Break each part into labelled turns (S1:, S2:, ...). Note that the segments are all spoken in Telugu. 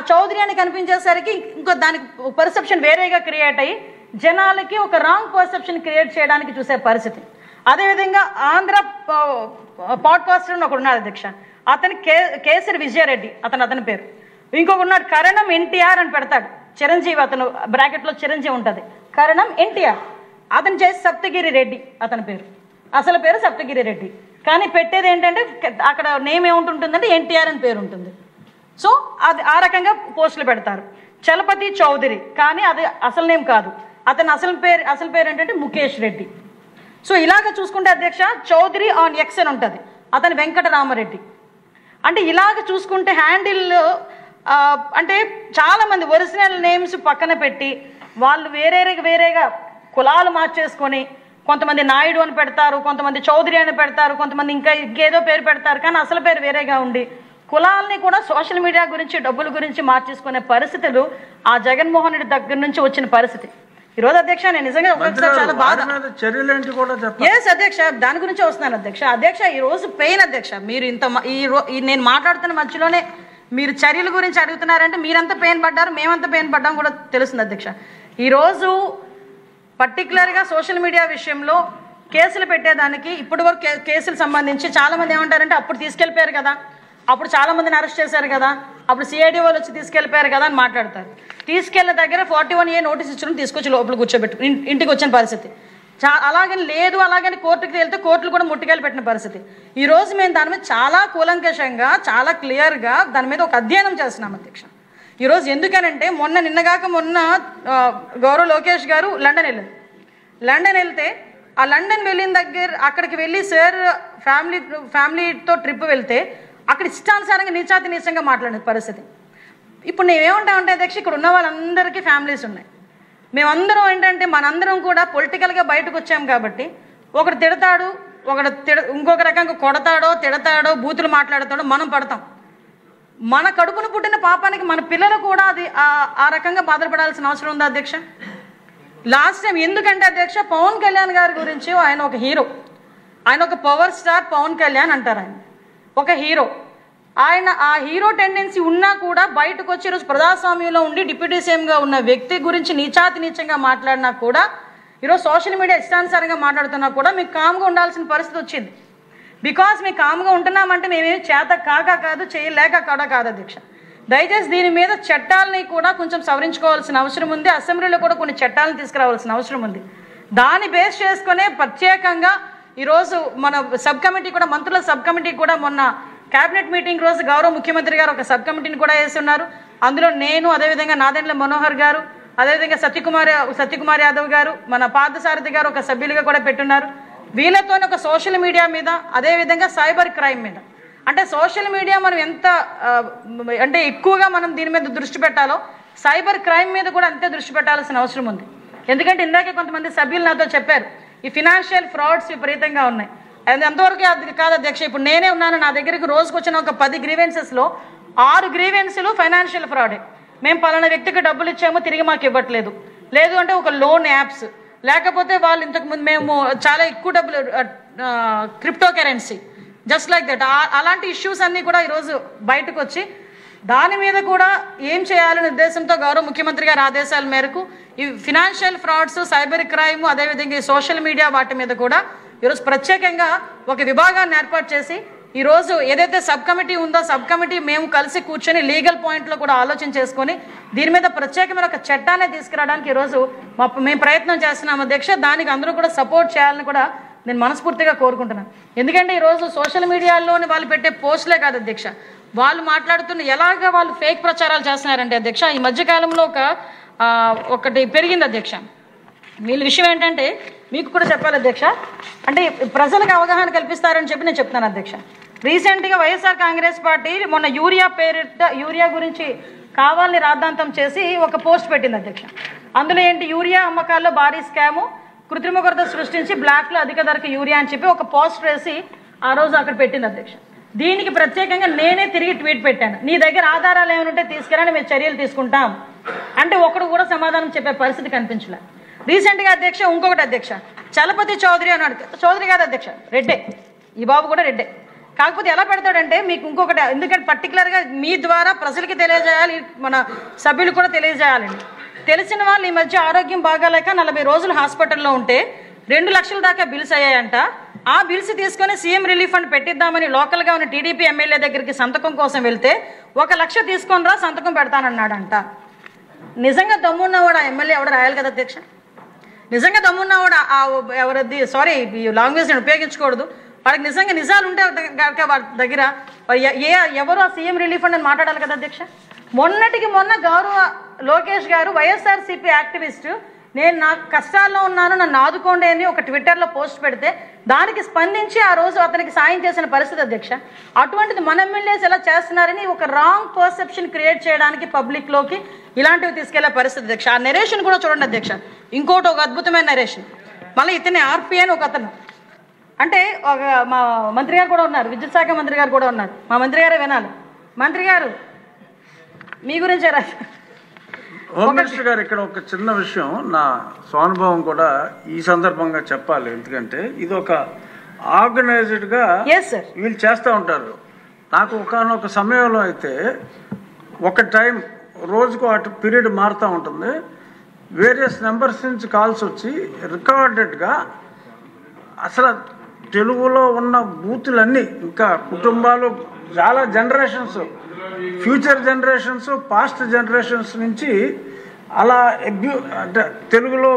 S1: చౌదరి అని కనిపించేసరికి ఇంకో దానికి పర్సెప్షన్ వేరేగా క్రియేట్ అయ్యి జనాలకి ఒక రాంగ్ పర్సెప్షన్ క్రియేట్ చేయడానికి చూసే పరిస్థితి. అదేవిధంగా ఆంధ్ర పాడ్కాస్టర్ ఒకడు ఉన్నాడు అధ్యక్ష, అతని కేసరి విజయారెడ్డి అతని పేరు. ఇంకొక ఉన్నాడు కరణం ఎన్టీఆర్ అని పెడతాడు, చిరంజీవి అతను బ్రాకెట్లో చిరంజీవి ఉంటుంది, కరణం ఎన్టీఆర్. అతను చేసి సప్తగిరి రెడ్డి అతని పేరు, అసలు పేరు సప్తగిరి రెడ్డి, కానీ పెట్టేది ఏంటంటే అక్కడ నేమ్ ఏముంటుందంటే ఎన్టీఆర్ అని పేరు ఉంటుంది. సో అది ఆ రకంగా పోస్టులు పెడతారు. చలపతి చౌదరి, కానీ అది అసలు నేమ్ కాదు, అతని అసలు పేరు ఏంటంటే ముఖేష్ రెడ్డి. సో ఇలాగ చూసుకుంటే అధ్యక్ష చౌదరి ఆన్ ఎక్స్ అని ఉంటుంది, అతని వెంకటరామరెడ్డి. అంటే ఇలాగ చూసుకుంటే హ్యాండిల్ అంటే చాలామంది ఒరిజినల్ నేమ్స్ పక్కన పెట్టి వాళ్ళు వేరేగా కులాలు మార్చేసుకొని కొంతమంది నాయుడు అని పెడతారు, కొంతమంది చౌదరి అని పెడతారు, కొంతమంది ఇంకేదో పేరు పెడతారు, కానీ అసలు పేరు వేరేగా ఉండి కులాలని కూడా సోషల్ మీడియా గురించి డబ్బుల గురించి మార్చేసుకునే పరిస్థితులు ఆ జగన్మోహన్ రెడ్డి దగ్గర నుంచి వచ్చిన పరిస్థితి. ఈరోజు అధ్యక్ష నేను నిజంగా ఒకసారి చాలా బాధ. ఎస్ అధ్యక్ష, దాని గురించి వస్తున్నాను అధ్యక్ష. ఈరోజు పెయిన్ అధ్యక్ష. మీరు నేను మాట్లాడుతున్న మధ్యలోనే మీరు చర్యల గురించి అడుగుతున్నారంటే మీరంతా పెయిన్ పడ్డారు, మేమంతా పెయిన్ పడ్డాం కూడా తెలుస్తుంది అధ్యక్ష. ఈరోజు పర్టికులర్గా సోషల్ మీడియా విషయంలో కేసులు పెట్టేదానికి ఇప్పటి వరకు కేసులు సంబంధించి చాలామంది ఏమంటారంటే అప్పుడు తీసుకెళ్ళిపోయారు కదా, అప్పుడు చాలామందిని అరెస్ట్ చేశారు కదా, అప్పుడు సిఐడి వాళ్ళు వచ్చి తీసుకెళ్ళిపోయారు కదా అని మాట్లాడతారు. తీసుకెళ్ళిన దగ్గర 41A నోటీస్ ఇచ్చడం తీసుకొచ్చి లోపల కూర్చోబెట్టు ఇంటికి వచ్చిన పరిస్థితి. అలాగని లేదు, అలాగని కోర్టుకి వెళ్తే కోర్టులు కూడా ముట్టుకెళ్ళి పెట్టిన పరిస్థితి. ఈరోజు మేము దాని మీద చాలా కూలంకషంగా చాలా క్లియర్గా దాని మీద ఒక అధ్యయనం చేస్తున్నాం అధ్యక్ష. ఈరోజు ఎందుకనంటే నిన్నగాక మొన్న గౌరవ్ లోకేష్ గారు లండన్ వెళ్తే ఆ లండన్ వెళ్ళిన దగ్గర అక్కడికి వెళ్ళి సార్ ఫ్యామిలీతో ట్రిప్ వెళ్తే అక్కడ ఇష్టానుసారంగా నీచంగా మాట్లాడే పరిస్థితి. ఇప్పుడు నేనేమంటామంటే అధ్యక్ష, ఇక్కడ ఉన్న వాళ్ళందరికీ ఫ్యామిలీస్ ఉన్నాయి. మేమందరం ఏంటంటే మనందరం కూడా పొలిటికల్గా బయటకు వచ్చాం కాబట్టి ఒకడు తిడతాడు, ఇంకొక రకంగా కొడతాడో తిడతాడో బూతులు మాట్లాడతాడో మనం పడతాం. మన కడుపును పుట్టిన పాపానికి మన పిల్లలు కూడా అది ఆ రకంగా బాధపడాల్సిన అవసరం ఉందా అధ్యక్ష? లాస్ట్ టైం ఎందుకంటే అధ్యక్ష పవన్ కళ్యాణ్ గారి గురించి ఆయన ఒక హీరో, ఆయన ఒక పవర్ స్టార్ పవన్ కళ్యాణ్ అంటారు, ఆయన ఒక హీరో. ఆయన ఆ హీరో టెండెన్సీ ఉన్నా కూడా బయటకు వచ్చి ఈరోజు ప్రజాస్వామ్యంలో ఉండి డిప్యూటీ సీఎంగా ఉన్న వ్యక్తి గురించి నీచంగా మాట్లాడినా కూడా ఈరోజు సోషల్ మీడియా ఇష్టానుసారంగా మాట్లాడుతున్నా కూడా మీకు కామ్గా ఉండాల్సిన పరిస్థితి వచ్చింది. బికాస్ మేము కామ్గా ఉంటున్నామంటే మేమేమి చేత కాదు, చేయలేక కాదు అధ్యక్ష. దయచేసి దీని మీద చట్టాలని కూడా కొంచెం సవరించుకోవాల్సిన అవసరం ఉంది. అసెంబ్లీలో కూడా కొన్ని చట్టాలను తీసుకురావాల్సిన అవసరం ఉంది. దాన్ని బేస్ చేసుకునే ప్రత్యేకంగా ఈరోజు మన సబ్ కమిటీ కూడా, మంత్రుల సబ్ కమిటీ కూడా మొన్న క్యాబినెట్ మీటింగ్ రోజు గౌరవ ముఖ్యమంత్రి గారు ఒక సబ్ కమిటీని కూడా వేసి ఉన్నారు. అందులో నేను, అదేవిధంగా నాదెండ్ల మనోహర్ గారు, అదేవిధంగా సత్యకుమార్ యాదవ్ గారు, మన పార్థసారథి గారు ఒక సభ్యులుగా కూడా పెట్టున్నారు. వీళ్ళతోనే ఒక సోషల్ మీడియా మీద, అదేవిధంగా సైబర్ క్రైమ్ మీద, అంటే సోషల్ మీడియా మనం ఎంత అంటే ఎక్కువగా మనం దీని మీద దృష్టి పెట్టాలో సైబర్ క్రైమ్ మీద కూడా అంతే దృష్టి పెట్టాల్సిన అవసరం ఉంది. ఎందుకంటే ఇందాకే కొంతమంది సభ్యులు నాతో చెప్పారు ఈ ఫినాన్షియల్ ఫ్రాడ్స్ విపరీతంగా ఉన్నాయి. అది ఎంతవరకు కాదు అధ్యక్ష. ఇప్పుడు నేనే ఉన్నాను, నా దగ్గరికి రోజుకు వచ్చిన ఒక 10 గ్రీవెన్సెస్లో 6 గ్రీవెన్స్లు ఫైనాన్షియల్ ఫ్రాడే. మేము పలానా వ్యక్తికి డబ్బులు ఇచ్చామో తిరిగి మాకు ఇవ్వట్లేదు, లేదు అంటే ఒక లోన్ యాప్స్, లేకపోతే వాళ్ళు ఇంతకుముందు మేము చాలా ఎక్కువ డబ్బులు crypto currency, just like that. అలాంటి ఇష్యూస్ అన్నీ కూడా ఈరోజు బయటకు వచ్చి దాని మీద కూడా ఏం చేయాలనే ఉద్దేశంతో గౌరవ ముఖ్యమంత్రి గారి ఆదేశాల మేరకు ఈ ఫినాన్షియల్ ఫ్రాడ్స్, సైబర్ క్రైమ్, అదేవిధంగా ఈ సోషల్ మీడియా వాటి మీద కూడా ఈరోజు ప్రత్యేకంగా ఒక విభాగాన్ని ఏర్పాటు చేసి ఈరోజు ఏదైతే సబ్ కమిటీ ఉందో సబ్ కమిటీ మేము కలిసి కూర్చొని లీగల్ పాయింట్లో కూడా ఆలోచన చేసుకొని దీని మీద ప్రత్యేకమైన ఒక చట్టాన్ని తీసుకురావడానికి ఈరోజు మేము ప్రయత్నం చేస్తున్నాం అధ్యక్ష. దానికి అందరూ కూడా సపోర్ట్ చేయాలని కూడా నేను మనస్ఫూర్తిగా కోరుకుంటున్నాను. ఎందుకంటే ఈరోజు సోషల్ మీడియాలోని వాళ్ళు పెట్టే పోస్టులే కాదు అధ్యక్ష, వాళ్ళు మాట్లాడుతున్న ఎలాగ వాళ్ళు ఫేక్ ప్రచారాలు చేస్తున్నారంటే అధ్యక్ష, ఈ మధ్యకాలంలో ఒకటి పెరిగింది అధ్యక్ష. వీళ్ళ విషయం ఏంటంటే మీకు కూడా చెప్పాలి అధ్యక్ష, అంటే ప్రజలకు అవగాహన కల్పిస్తారని చెప్పి నేను చెప్తాను అధ్యక్ష. రీసెంట్గా వైఎస్ఆర్ కాంగ్రెస్ పార్టీ మొన్న యూరియా గురించి కావాలని రాద్ధాంతం చేసి ఒక పోస్ట్ పెట్టింది అధ్యక్ష. అందులో ఏంటి, యూరియా అమ్మకాల్లో భారీ స్కాము, కృత్రిమ కొరత సృష్టించి బ్లాక్లో అధిక ధరకు యూరియా అని చెప్పి ఒక పోస్ట్ వేసి ఆ రోజు అక్కడ పెట్టింది అధ్యక్ష. దీనికి ప్రత్యేకంగా నేనే తిరిగి ట్వీట్ పెట్టాను, నీ దగ్గర ఆధారాలు ఏమైనా ఉంటే తీసుకురాని మేము చర్యలు తీసుకుంటాం అంటే ఒకడు కూడా సమాధానం చెప్పే పరిస్థితి కనిపించలే. రీసెంట్గా అధ్యక్ష ఇంకొకటి అధ్యక్ష, చలపతి చౌదరి అన్నాడు. చౌదరి కాదు అధ్యక్ష, రెడ్డే, ఈ బాబు కూడా రెడ్డే. కాకపోతే ఎలా పెడతాడంటే మీకు ఇంకొకటి, ఎందుకంటే పర్టికులర్గా మీ ద్వారా ప్రజలకి తెలియజేయాలి, మన సభ్యులు కూడా తెలియజేయాలండి. తెలిసిన వాళ్ళు ఈ మధ్య ఆరోగ్యం బాగాలేక 40 రోజులు హాస్పిటల్లో ఉంటే 2 లక్షల దాకా బిల్స్ అయ్యాయంట. ఆ బిల్స్ తీసుకొని సీఎం రిలీఫ్ ఫండ్ పెట్టిద్దామని లోకల్గా ఉన్న టీడీపీ ఎమ్మెల్యే దగ్గరికి సంతకం కోసం వెళ్తే 1 లక్ష తీసుకొని రా సంతకం పెడతానన్నాడంట. నిజంగా దమ్మున్నవాడు ఆ ఎమ్మెల్యే ఎవడ రాయాలి కదా అధ్యక్ష. నిజంగా దమ్మున్నవాడు ఎవరది సారీ ఈ లాంగ్వేజ్ ఉపయోగించకూడదు. వాళ్ళకి నిజంగా నిజాలు ఉంటే వాళ్ళ దగ్గర ఎవరు ఆ సీఎం రిలీఫ్ ఫండ్ అని మాట్లాడాలి కదా అధ్యక్ష. మొన్నటికి మొన్న గౌరవ లోకేష్ గారు వైఎస్ఆర్సీపీ యాక్టివిస్టు నేను నాకు కష్టాల్లో ఉన్నాను నన్ను ఆదుకోండి అని ఒక ట్విట్టర్లో పోస్ట్ పెడితే దానికి స్పందించి ఆ రోజు అతనికి సాయం చేసిన పరిస్థితి అధ్యక్ష. అటువంటిది మన ఎమ్మెల్యేస్ ఎలా చేస్తున్నారని ఒక రాంగ్ పర్సెప్షన్ క్రియేట్ చేయడానికి పబ్లిక్లోకి ఇలాంటివి తీసుకెళ్లే పరిస్థితి అధ్యక్ష. ఆ నెరేషన్ కూడా చూడండి అధ్యక్ష. ఇంకోటి ఒక అద్భుతమైన నెరేషన్. మళ్ళీ ఇతనే ఆర్పీ అని ఒక అతను అంటే ఒక మా మంత్రి గారు కూడా ఉన్నారు, విద్యుత్ శాఖ మంత్రి గారు కూడా ఉన్నారు. మా మంత్రి గారే వినాలి. మంత్రి గారు మీ గురించే రాశారు.
S2: హోమ్ మినిస్టర్ గారు ఇక్కడ ఒక చిన్న విషయం నా స్వానుభవం కూడా ఈ సందర్భంగా చెప్పాలి. ఎందుకంటే ఇది ఒక ఆర్గనైజ్డ్గా వీళ్ళు చేస్తూ ఉంటారు. నాకు ఒకనొక సమయంలో అయితే ఒక టైం రోజుకు అటు పీరియడ్ మారుతూ ఉంటుంది. వేరియస్ నెంబర్స్ నుంచి కాల్స్ వచ్చి రికార్డెడ్గా అసలు తెలుగులో ఉన్న బూతులన్నీ ఇంకా కుటుంబాలు చాలా generations, future generations, past generations నుంచి అలా అంటే తెలుగులో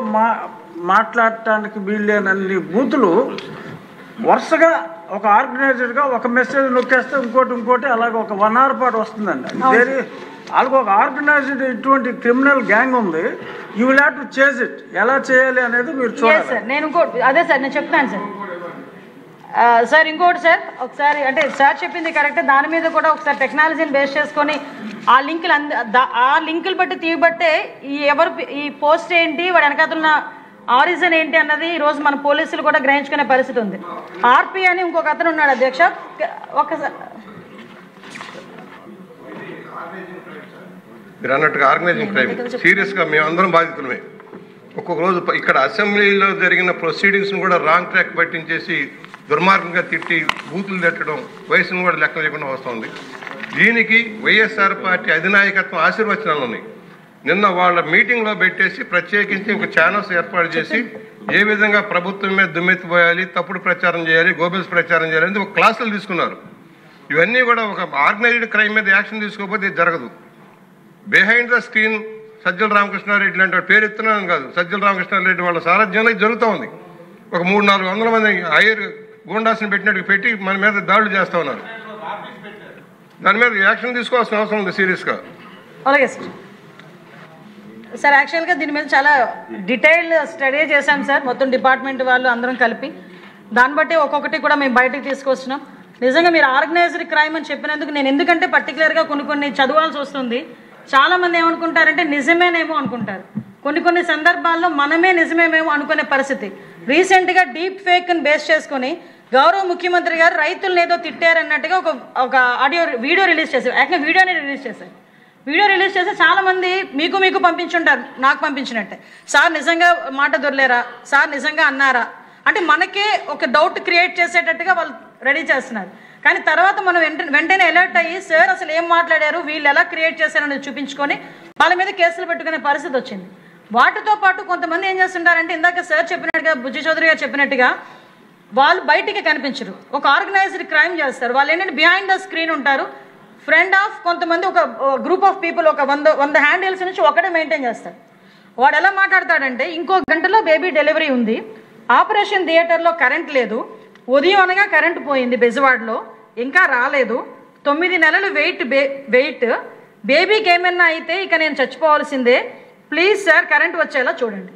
S2: మాట్లాడటానికి వీళ్ళేనన్ని బూతులు వరుసగా ఒక ఆర్గనైజ్డ్గా ఒక మెసేజ్ నొక్కేస్తే ఇంకోటి అలాగే ఒక 1 hour పాటు వస్తుందండి. వేరే వాళ్ళకి ఒక ఆర్గనైజ్డ్ ఇటువంటి క్రిమినల్ గ్యాంగ్ ఉంది. You will have to chase it. ఎలా చేయాలి అనేది మీరు చూడాలి
S1: సార్. నేను ఇంకోటి అదే సార్ నేను చెప్తాను సార్. సార్ ఇంకోటి సార్ ఒకసారి అంటే సార్ చెప్పింది కరెక్టే. దాని మీద కూడా ఒకసారి టెక్నాలజీని బేస్ చేసుకొని ఆ లింకులు బట్టి తీయబట్టే ఈ పోస్ట్ ఏంటి వాడు వెనకాతున్న ఆరిజిన్ ఏంటి అన్నది ఈరోజు మన పోలీసులు కూడా గ్రహించుకునే పరిస్థితి ఉంది. ఆర్పీ అని ఇంకొక అతను ఉన్నాడు అధ్యక్ష. ఒకసారి
S3: మీరు అన్నట్టుగా ఆర్గనైజింగ్ క్రైమ్ సీరియస్గా మేమందరం బాధితులమే. ఒక్కొక్క రోజు ఇక్కడ అసెంబ్లీలో జరిగిన ప్రొసీడింగ్స్ను కూడా రాంగ్ ట్రాక్ పట్టించేసి దుర్మార్గంగా తిట్టి బూతులు తిట్టడం, వయసును కూడా లెక్క లేకుండా వస్తుంది. దీనికి వైఎస్ఆర్ పార్టీ అధినాయకత్వం ఆశీర్వచనాలు ఉన్నాయి. నిన్న వాళ్ళ మీటింగ్లో పెట్టేసి ప్రత్యేకించి ఒక ఛానల్స్ ఏర్పాటు చేసి ఏ విధంగా ప్రభుత్వం మీద దుమ్మెత్తిపోయాలి, తప్పుడు ప్రచారం చేయాలి, గోబెల్స్ ప్రచారం చేయాలి అని ఒక క్లాసులు తీసుకున్నారు. ఇవన్నీ కూడా ఒక ఆర్గనైజ్డ్ క్రైమ్ మీద యాక్షన్ తీసుకోకపోతే ఇది జరగదు. Behind the screen Sajjala Ramakrishna Reddy లాంటి పేరు ఎత్తున్నాను కాదు, సజ్జల రామకృష్ణారెడ్డి వాళ్ళ సారథ్యంలో జరుగుతూ ఉంది. ఒక 300-400 మంది హైయర్ గూండాస్ని పెట్టినట్టు పెట్టి మన మీద దాడులు చేస్తూ ఉన్నారు. దాని మీద యాక్షన్ తీసుకోవాల్సిన అవసరం ఉంది సీరియస్గా.
S1: అలాగే సార్. సార్ యాక్చువల్గా దీని మీద చాలా డీటెయిల్డ్ స్టడీ చేశాం సార్, మొత్తం డిపార్ట్మెంట్ వాళ్ళు అందరం కలిపి. దాన్ని బట్టి ఒక్కొక్కటి కూడా మేము బయటకు తీసుకొస్తున్నాం. నిజంగా మీరు ఆర్గనైజ్డ్ క్రైమ్ అని చెప్పినందుకు నేను ఎందుకంటే పర్టికులర్గా కొన్ని చదవాల్సి వస్తుంది. చాలామంది ఏమనుకుంటారంటే నిజమేనేమో అనుకుంటారు. కొన్ని సందర్భాల్లో మనమే నిజమేమేమో అనుకునే పరిస్థితి. రీసెంట్గా డీప్ ఫేక్ని బేస్ చేసుకొని గౌరవ ముఖ్యమంత్రి గారు రైతులను ఏదో తిట్టారన్నట్టుగా ఒక వీడియో రిలీజ్ చేశారు. యాక్చువల్గా వీడియోని రిలీజ్ చేసి చాలామంది మీకు పంపించుంటారు, నాకు పంపించినట్టే. సార్ నిజంగా మాట దొరలేరా, సార్ నిజంగా అన్నారా అంటే మనకే ఒక డౌట్ క్రియేట్ చేసేటట్టుగా వాళ్ళు రెడీ చేస్తున్నారు. కానీ తర్వాత మనం వెంటనే అలర్ట్ అయ్యి సార్ అసలు ఏం మాట్లాడారు, వీళ్ళు ఎలా క్రియేట్ చేశారనేది చూపించుకొని వాళ్ళ మీద కేసులు పెట్టుకునే పరిస్థితి వచ్చింది. వాటితో పాటు కొంతమంది ఏం చేస్తుంటారంటే ఇందాక సార్ చెప్పినట్టుగా, బుజ్జి చౌదరి గారు చెప్పినట్టుగా వాళ్ళు బయటికి కనిపించరు, ఒక ఆర్గనైజ్డ్ క్రైమ్ చేస్తారు. వాళ్ళు ఏంటంటే బిహైండ్ ద స్క్రీన్ ఉంటారు. ఫ్రెండ్ ఆఫ్ కొంతమంది ఒక గ్రూప్ ఆఫ్ పీపుల్ ఒక 100 హ్యాండిల్స్ నుంచి ఒకటే మెయింటైన్ చేస్తారు. వాడు ఎలా మాట్లాడతాడంటే ఇంకో గంటలో బేబీ డెలివరీ ఉంది, ఆపరేషన్ థియేటర్లో కరెంట్ లేదు, ఉదయం అనగా కరెంట్ పోయింది బెజవాడలో, ఇంకా రాలేదు, 9 నెలలు వెయిట్, బేబీకి ఏమైనా అయితే ఇక నేను చచ్చిపోవాల్సిందే, ప్లీజ్ సార్ కరెంట్ వచ్చేలా చూడండి.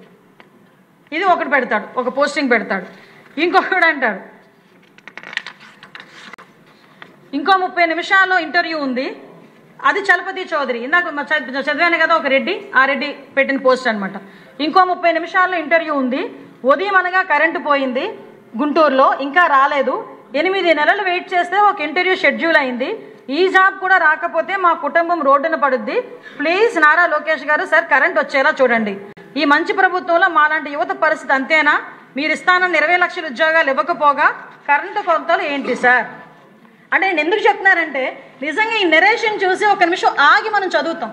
S1: ఇది ఒకటి పెడతాడు, ఒక పోస్టింగ్ పెడతాడు. ఇంకొకడు అంటాడు ఇంకో 30 నిమిషాల్లో ఇంటర్వ్యూ ఉంది, అది చలపతి చౌదరి. ఇందాక చదివాను కదా ఒక రెడ్డి, ఆ రెడ్డి పెట్టిన పోస్ట్ అనమాట. ఇంకో 30 నిమిషాల్లో ఇంటర్వ్యూ ఉంది, ఉదయం అనగా కరెంటు పోయింది గుంటూరులో, ఇంకా రాలేదు, 8 నెలలు వెయిట్ చేస్తే ఒక ఇంటర్వ్యూ షెడ్యూల్ అయింది, ఈ జాబ్ కూడా రాకపోతే మా కుటుంబం రోడ్డున పడుద్ది, ప్లీజ్ నారా లోకేష్ గారు సార్ కరెంట్ వచ్చేలా చూడండి. ఈ మంచి ప్రభుత్వంలో మాలాంటి యువత పరిస్థితి అంతేనా? మీరు ఇస్తానన్న 20 లక్షల ఉద్యోగాలు ఇవ్వకపోగా కరెంటు కొలతలు ఏంటి సార్? అంటే నేను ఎందుకు చెప్తున్నానంటే నిజంగా ఈ నెరేషన్ చూసి ఒక నిమిషం ఆగి మనం చదువుతాం.